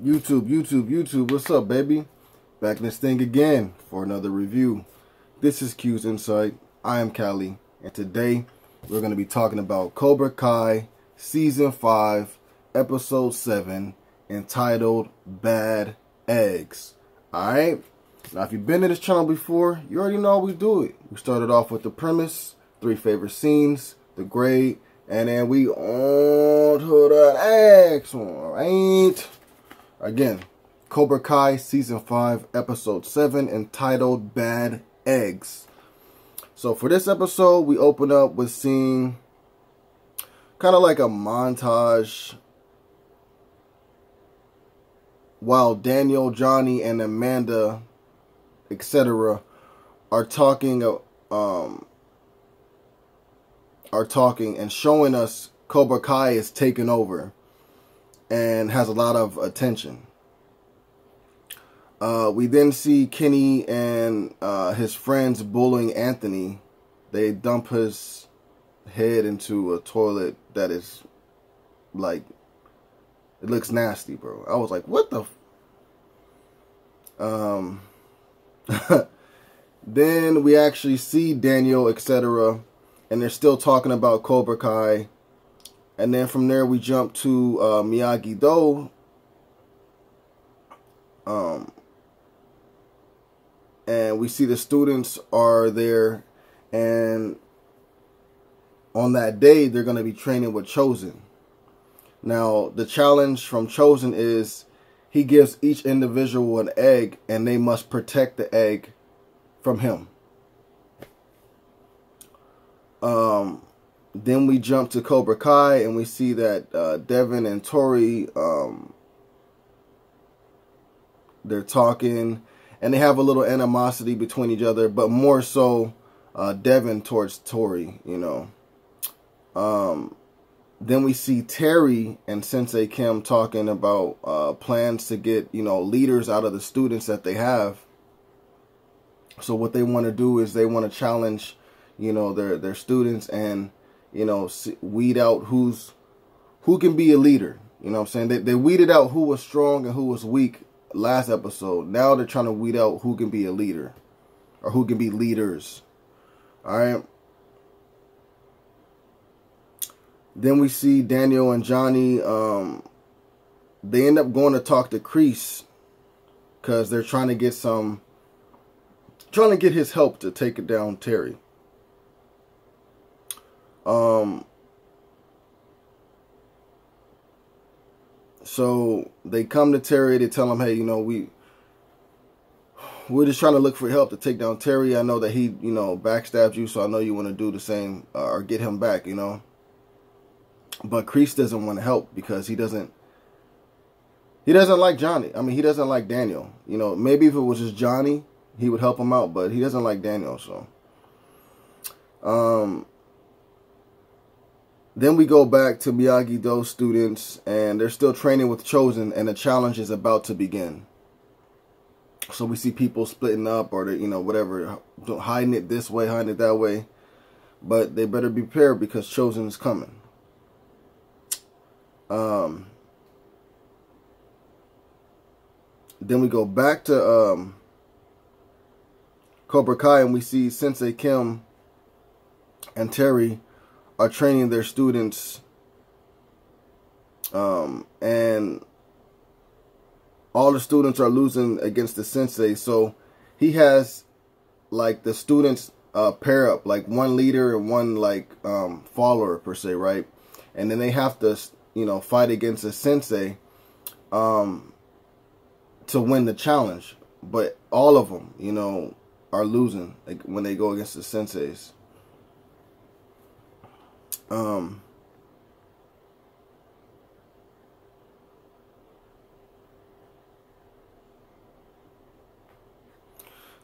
YouTube, what's up, baby? Back in this thing again for another review. This is Q's Insight. I am Cali, and today we're going to be talking about Cobra Kai Season 5, Episode 7, entitled Bad Eggs. Alright? Now, if you've been to this channel before, you already know how we do it. We started off with the premise, 3 favorite scenes, the grade, and then we on to the next one, alright? Again, Cobra Kai Season 5, Episode 7, entitled Bad Eggs. So for this episode, we open up with seeing kind of like a montage while Daniel, Johnny, and Amanda, etc. are talking and showing us Cobra Kai is taking over and has a lot of attention. We then see Kenny and his friends bullying Anthony. They dump his head into a toilet that is like, it looks nasty, bro. I was like, what the then we actually see Daniel, etc., and they're still talking about Cobra Kai. And then from there we jump to Miyagi-Do. And we see the students are there, and on that day they're going to be training with Chosen. Now the challenge from Chosen is he gives each individual an egg, and they must protect the egg from him. Then we jump to Cobra Kai, and we see that Devin and Tori, they're talking, and they have a little animosity between each other, but more so Devin towards Tori, you know. Then we see Terry and Sensei Kim talking about plans to get, you know, leaders out of the students that they have. So what they want to do is they want to challenge, you know, their students and, you know, weed out who can be a leader. You know what I'm saying? They weeded out who was strong and who was weak last episode. Now they're trying to weed out who can be a leader or who can be leaders. All right. Then we see Daniel and Johnny. They end up going to talk to Kreese because they're trying to get his help to take it down Terry. So they come to Terry. They tell him, hey, you know, we're just trying to look for help to take down Terry. I know that he, you know, backstabbed you, so I know you want to do the same or get him back, you know. But Kreese doesn't want to help because he doesn't like Johnny. I mean, he doesn't like Daniel. You know, maybe if it was just Johnny, he would help him out, but he doesn't like Daniel, so. Then we go back to Miyagi-Do students, and they're still training with Chosen, and the challenge is about to begin. So we see people splitting up, or they, you know, whatever, hiding it this way, hiding it that way. But they better be prepared because Chosen is coming. Then we go back to Cobra Kai, and we see Sensei Kim and Terry are training their students, and all the students are losing against the sensei. So he has like the students pair up, like one leader and one like follower per se, right? And then they have to, you know, fight against the sensei to win the challenge. But all of them, you know, are losing like when they go against the senseis.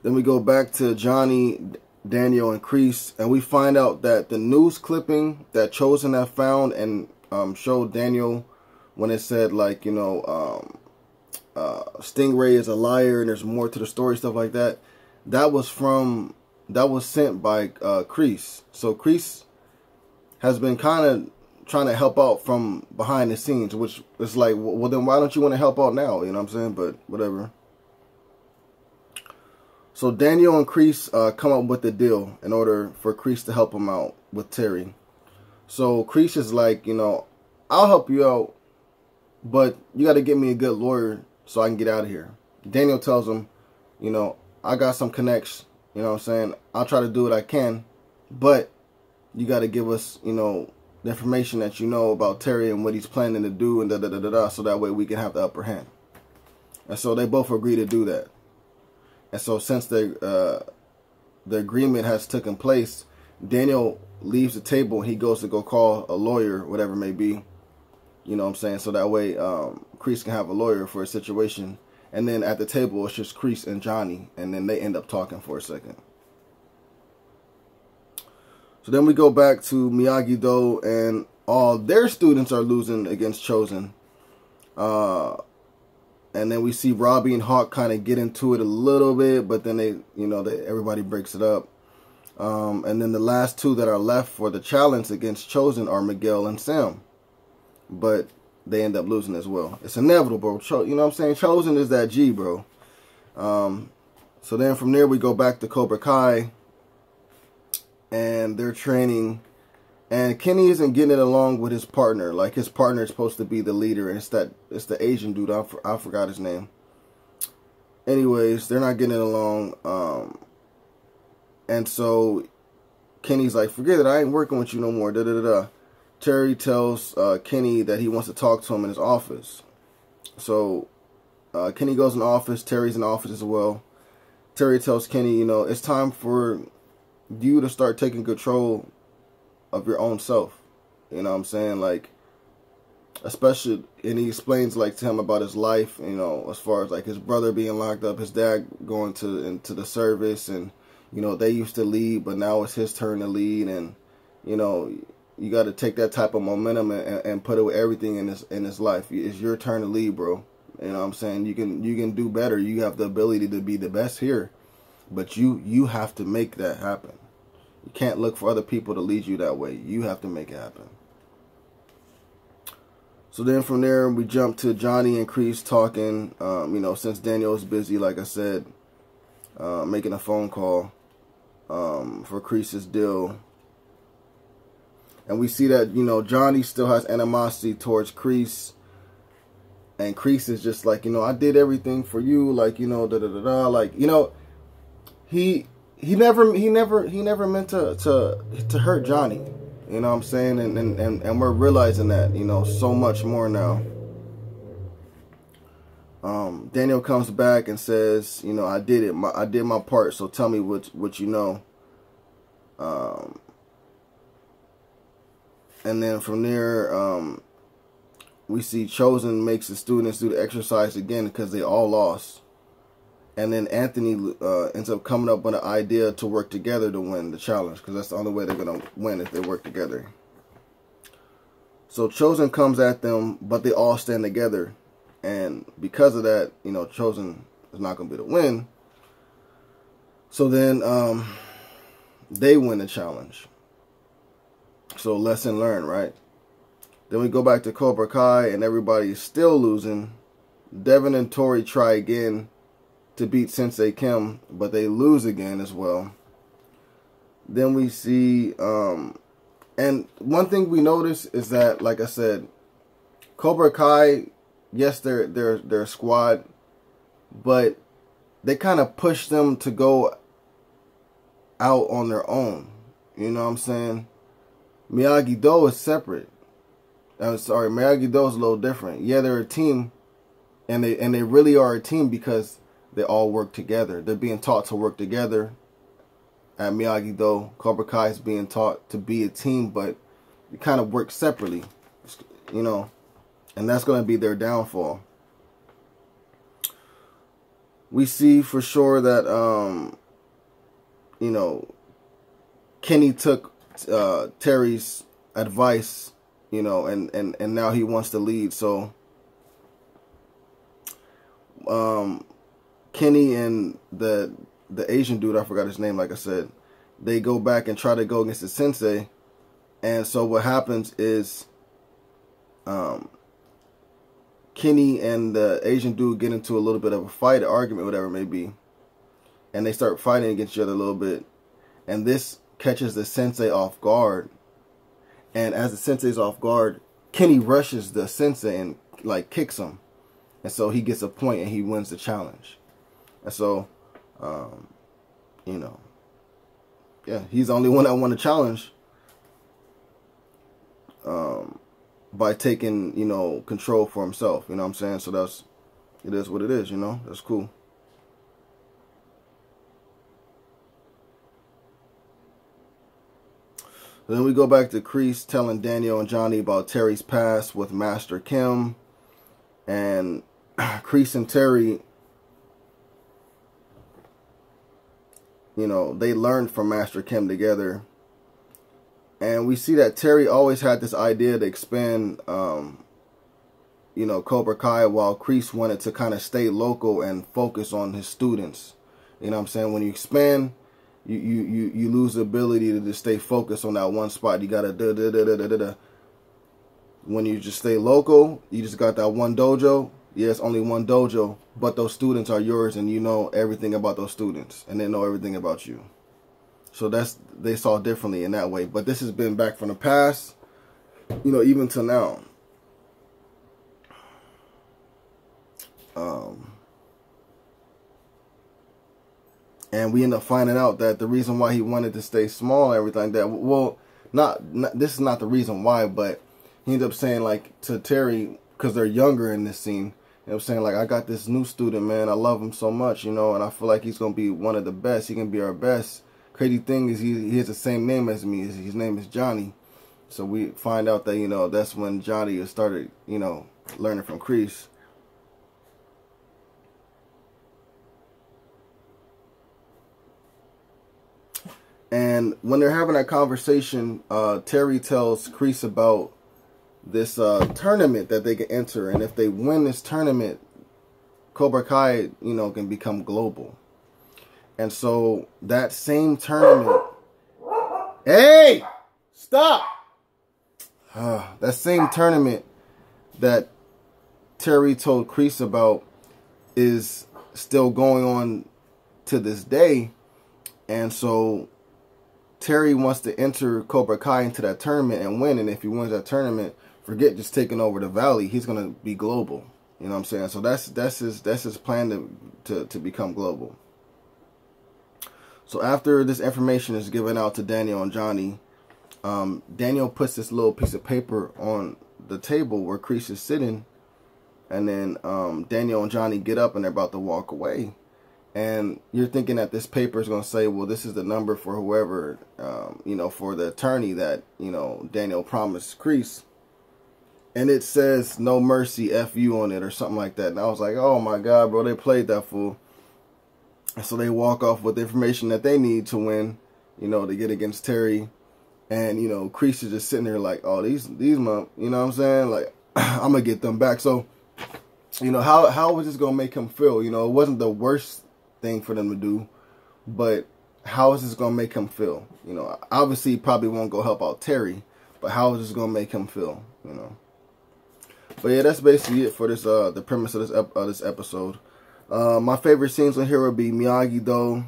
Then we go back to Johnny, Daniel, and Kreese, and we find out that the news clipping that Chosen have found and showed Daniel when it said, like, you know, Stingray is a liar and there's more to the story, stuff like that. That was sent by Kreese. So Kreese has been kind of trying to help out from behind the scenes, which is like, well, then why don't you want to help out now? You know what I'm saying? But whatever. So Daniel and Kreese come up with the deal in order for Kreese to help him out with Terry. So Kreese is like, you know, I'll help you out, but you got to get me a good lawyer so I can get out of here. Daniel tells him, you know, I got some connects, you know what I'm saying? I'll try to do what I can, but you got to give us, you know, the information that you know about Terry and what he's planning to do and da-da-da-da-da, so that way we can have the upper hand. And so they both agree to do that. And so since the agreement has taken place, Daniel leaves the table and he goes to go call a lawyer, whatever it may be. You know what I'm saying? So that way Kreese can have a lawyer for a situation. And then at the table, it's just Kreese and Johnny. And then they end up talking for a second. So then we go back to Miyagi-Do, and all their students are losing against Chosen. And then we see Robbie and Hawk kind of get into it a little bit, but then everybody breaks it up. And then the last two that are left for the challenge against Chosen are Miguel and Sam. But they end up losing as well. It's inevitable, bro. You know what I'm saying? Chosen is that G, bro. So then from there we go back to Cobra Kai. And they're training. And Kenny isn't getting it along with his partner. Like, his partner is supposed to be the leader. And it's the Asian dude. I forgot his name. Anyways, they're not getting it along. And so Kenny's like, forget it. I ain't working with you no more. Da-da-da-da. Terry tells Kenny that he wants to talk to him in his office. So Kenny goes in the office. Terry's in the office as well. Terry tells Kenny, you know, it's time for you to start taking control of your own self. You know what I'm saying? Like, especially, and he explains like to him about his life, you know, as far as like his brother being locked up, his dad going into the service, and you know, they used to lead, but now it's his turn to lead, and you know, you got to take that type of momentum and put it with everything in his life. It's your turn to lead, bro. You know what I'm saying? You can do better. You have the ability to be the best here, but you have to make that happen. You can't look for other people to lead you that way. You have to make it happen. So then from there, we jump to Johnny and Kreese talking. You know, since Daniel is busy, like I said, making a phone call for Kreese's deal. And we see that, you know, Johnny still has animosity towards Kreese. And Kreese is just like, you know, I did everything for you. Like, you know, da-da-da-da. Like, you know, he never meant to hurt Johnny. You know what I'm saying? And we're realizing that, you know, so much more now. Daniel comes back and says, you know, I did it. I did my part. So tell me what you know. And then from there, we see Chosen makes the students do the exercise again because they all lost. And then Anthony ends up coming up with an idea to work together to win the challenge, because that's the only way they're going to win, if they work together. So Chosen comes at them, but they all stand together. And because of that, you know, Chosen is not going to be the win. So then they win the challenge. So lesson learned, right? Then we go back to Cobra Kai, and everybody's still losing. Devin and Tori try again to beat Sensei Kim, but they lose again as well. Then we see, and one thing we notice is that, like I said, Cobra Kai, yes, they're a squad, but they kind of push them to go out on their own. You know what I'm saying? Miyagi-Do is separate. I'm sorry, Miyagi-Do is a little different. Yeah, they're a team, and they really are a team because they all work together. They're being taught to work together at Miyagi-Do. Cobra Kai is being taught to be a team, but they kind of work separately, you know, and that's going to be their downfall. We see for sure that, you know, Kenny took Terry's advice, you know, and now he wants to lead. So Kenny and the Asian dude, I forgot his name, like I said, they go back and try to go against the sensei. And so what happens is Kenny and the Asian dude get into a little bit of a fight, an argument, whatever it may be. And they start fighting against each other a little bit. And this catches the sensei off guard. And as the sensei's off guard, Kenny rushes the sensei and like kicks him. And so he gets a point and he wins the challenge. And so, you know, yeah, he's the only one that won the challenge. By taking, you know, control for himself. You know what I'm saying? So it is what it is, you know? That's cool. Then we go back to Kreese telling Daniel and Johnny about Terry's past with Master Kim. And Kreese and Terry, you know, they learned from Master Kim together. And we see that Terry always had this idea to expand, you know, Cobra Kai, while Kreese wanted to kind of stay local and focus on his students. You know what I'm saying? When you expand, you lose the ability to just stay focused on that one spot. You got to When you just stay local, you just got that one dojo. Yes, only one dojo, but those students are yours, and you know everything about those students, and they know everything about you. So they saw differently in that way. But this has been back from the past, you know, even till now. And we end up finding out that the reason why he wanted to stay small and everything like that, well, this is not the reason why, but he ended up saying, like, to Terry, because they're younger in this scene, you know, saying, like, I got this new student, man, I love him so much, you know, and I feel like he's going to be one of the best. He can be our best. Crazy thing is he has the same name as me. His name is Johnny. So we find out that, you know, that's when Johnny started, you know, learning from Kreese. And when they're having that conversation, Terry tells Kreese about this tournament that they can enter. And if they win this tournament, Cobra Kai, you know, can become global. And so that same tournament... Hey! Stop! That same tournament that Terry told Kreese about is still going on to this day. And so Terry wants to enter Cobra Kai into that tournament and win. And if he wins that tournament, forget just taking over the valley. He's going to be global. You know what I'm saying? So that's his plan to become global. So after this information is given out to Daniel and Johnny, Daniel puts this little piece of paper on the table where Kreese is sitting. And then Daniel and Johnny get up and they're about to walk away. And you're thinking that this paper is going to say, well, this is the number for whoever, you know, for the attorney that, you know, Daniel promised Kreese. And it says, no mercy, F you on it or something like that. And I was like, oh my God, bro, they played that fool. And so they walk off with the information that they need to win, you know, to get against Terry. And, you know, Kreese is just sitting there like, oh, these you know what I'm saying? Like, I'm going to get them back. So, you know, how was this going to make him feel? You know, it wasn't the worst thing for them to do, but how is this going to make him feel? You know, obviously he probably won't go help out Terry, but how is this going to make him feel, you know? But yeah, that's basically it for this, the premise of this episode. My favorite scenes on here would be Miyagi-Do,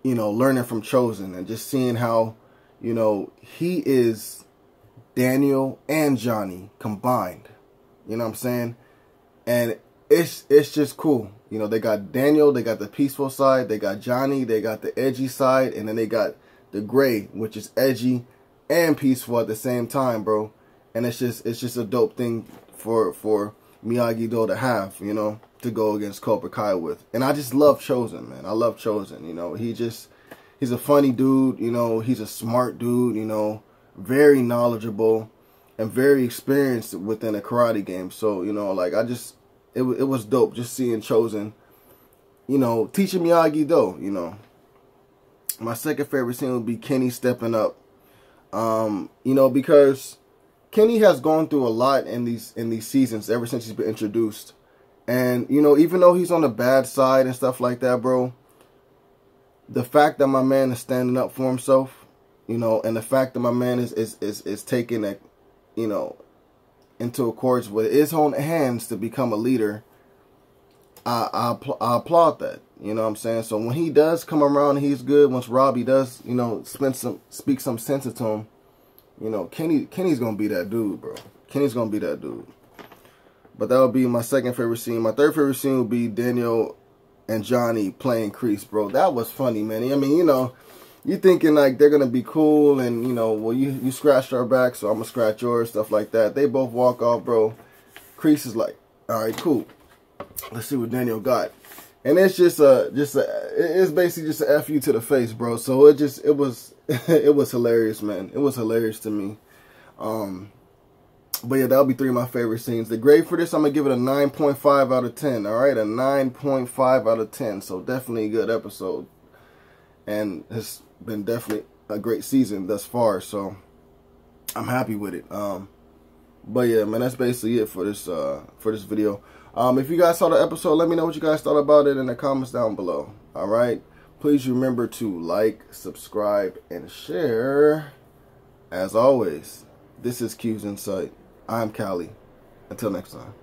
you know, learning from Chosen and just seeing how, you know, he is Daniel and Johnny combined. You know what I'm saying? And it's just cool. You know, they got Daniel, they got the peaceful side, they got Johnny, they got the edgy side, and then they got the gray, which is edgy and peaceful at the same time, bro. And it's just a dope thing for Miyagi-Do to have, you know, to go against Cobra Kai with. And I just love Chosen, man. I love Chosen, you know. He's a funny dude, you know. He's a smart dude, you know, very knowledgeable and very experienced within a karate game. So, you know, like, it was dope just seeing Chosen, you know, teaching Miyagi-Do, you know. My second favorite scene would be Kenny stepping up, you know, because Kenny has gone through a lot in these seasons ever since he's been introduced. And, you know, even though he's on the bad side and stuff like that, bro, the fact that my man is standing up for himself, you know, and the fact that my man is taking a, you know, into, of course, with his own hands to become a leader, I applaud that. You know what I'm saying? So when he does come around, he's good. Once Robbie does, you know, speak some sense into him, you know, Kenny's gonna be that dude, bro. Kenny's gonna be that dude. But that would be my second favorite scene. My third favorite scene would be Daniel and Johnny playing Kreese, bro. That was funny, man. I mean, you know, you thinking like they're gonna be cool, and you know, well, you scratched our back, so I'm gonna scratch yours, stuff like that. They both walk off, bro. Kreese is like, all right, cool. Let's see what Daniel got, and it's it's basically just a fu to the face, bro. So it was it was hilarious, man. It was hilarious to me. But yeah, that'll be 3 of my favorite scenes. The grade for this, I'm gonna give it a 9.5 out of 10. All right, a 9.5 out of 10. So definitely a good episode, and it's been definitely a great season thus far. So I'm happy with it. But yeah, man, that's basically it for this video. If you guys saw the episode, let me know what you guys thought about it in the comments down below. All right, please remember to like, subscribe, and share. As always, this is Q's Insight. I'm Callie. Until next time.